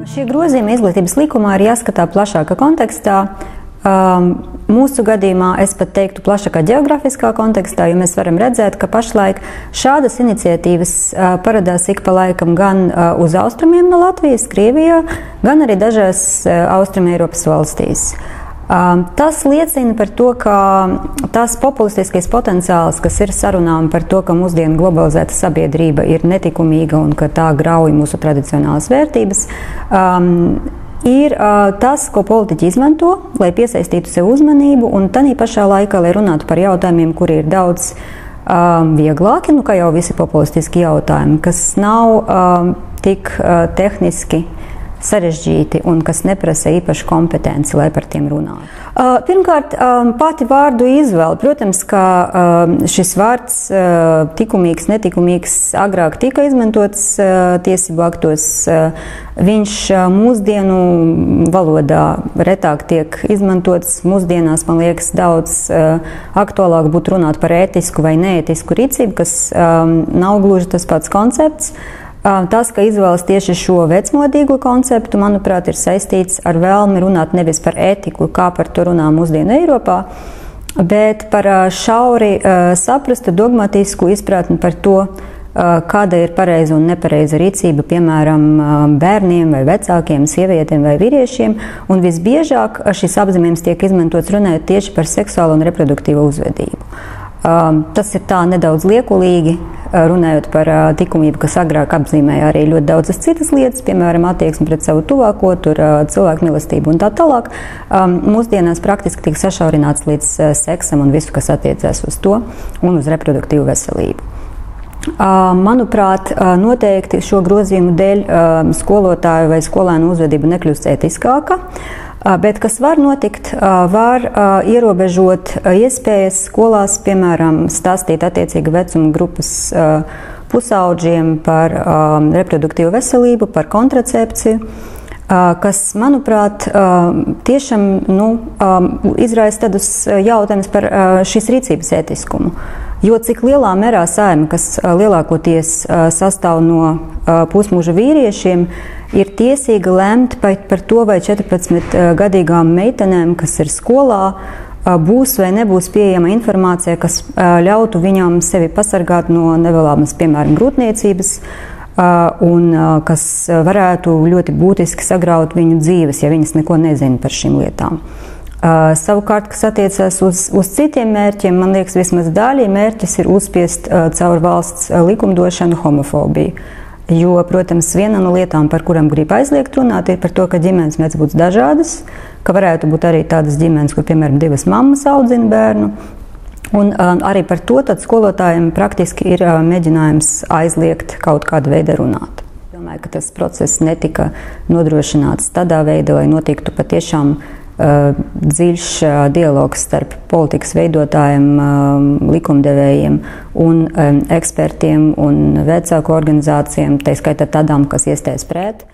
Šie grozījumi izglītības likumā ir jāskatā plašākā kontekstā. Mūsu gadījumā es pat teiktu plašākā geogrāfiskā kontekstā, jo mēs varam redzēt, ka pašlaik šādas iniciatīvas parādās ik pa laikam gan uz austrumiem no Latvijas, Krievijā, gan arī dažās Austruma Eiropas valstīs. Tas liecina par to, ka tas populistiskais potenciāls, kas ir sarunām par to, ka mūsdienu globalizēta sabiedrība ir netikumīga un ka tā grauj mūsu tradicionālas vērtības, ir tas, ko politiķi izmanto, lai piesaistītu sev uzmanību un tādā pašā laikā, lai runātu par jautājumiem, kuri ir daudz vieglāki, kā jau visi populistiski jautājumi, kas nav tik tehniski sarežģīti un kas neprasa īpašu kompetenci, lai par tiem runātu. Pirmkārt, pati vārdu izvēle. Protams, ka šis vārds tikumīgs, netikumīgs agrāk tika izmantots tiesību aktos. Viņš mūsdienu valodā retāk tiek izmantots. Mūsdienās, man liekas, daudz aktuālāk būtu runāt par ētisku vai neētisku rīcību, kas nav gluži tas pats koncepts. Tas, ka izvēlas tieši šo vecmodīgo konceptu, manuprāt, ir saistīts ar vēlmi runāt nevis par ētiku, kā par to runā mūsdienu Eiropā, bet par šauri saprastu dogmatisku izpratni par to, kāda ir pareiza un nepareiza rīcība, piemēram, bērniem vai vecākiem, sievietēm vai vīriešiem, un visbiežāk šis apzīmējums tiek izmantots runājot tieši par seksuālo un reproduktīvo uzvedību. Tas ir tā nedaudz liekulīgi, runājot par likumību, kas agrāk apzīmēja arī ļoti daudzas citas lietas, piemēram, attieksmi pret savu tuvāko, cilvēku mīlestību un tā tālāk. Mūsdienās praktiski tiek sašaurināts līdz seksam un visu, kas attiecās uz to un uz reproduktīvu veselību. Manuprāt, noteikti šo grozījumu dēļ skolotāju vai skolēnu uzvedība nekļūst ētiskāka. Bet kas var notikt, var ierobežot iespējas skolās, piemēram, stāstīt attiecīgi vecuma grupas pusaudžiem par reproduktīvu veselību, par kontracepciju, kas, manuprāt, tiešām izraisa tādus jautājumus par šīs rīcības ētiskumu. Jo cik lielā mērā Saeima, kas lielākoties sastāv no pusmuža vīriešiem, ir tiesīga lemt par to, vai 14-gadīgām meitenēm, kas ir skolā, būs vai nebūs pieejama informācija, kas ļautu viņām sevi pasargāt no nevēlamas, piemēram, grūtniecības, un kas varētu ļoti būtiski sagraut viņu dzīves, ja viņas neko nezina par šīm lietām. Savukārt, kas attiecās uz citiem mērķiem, man liekas, vismaz daļai mērķis ir uzspiest caur valsts likumdošanu homofobiju. Jo, protams, viena no lietām, par kurām grib aizliegt runāt, ir par to, ka ģimenes mēdz būt dažādas, ka varētu būt arī tādas ģimenes, kur, piemēram, divas mammas audzina bērnu. Un arī par to tad skolotājiem praktiski ir mēģinājums aizliegt kaut kādu veidu runāt. Domāju, ka tas process netika nodrošināts tādā veidā, lai notiktu patiešām dziļš dialogs starp politikas veidotājiem, likumdevējiem un ekspertiem un vecāku organizācijām, tā skaitā tādām, kas iestājas pret.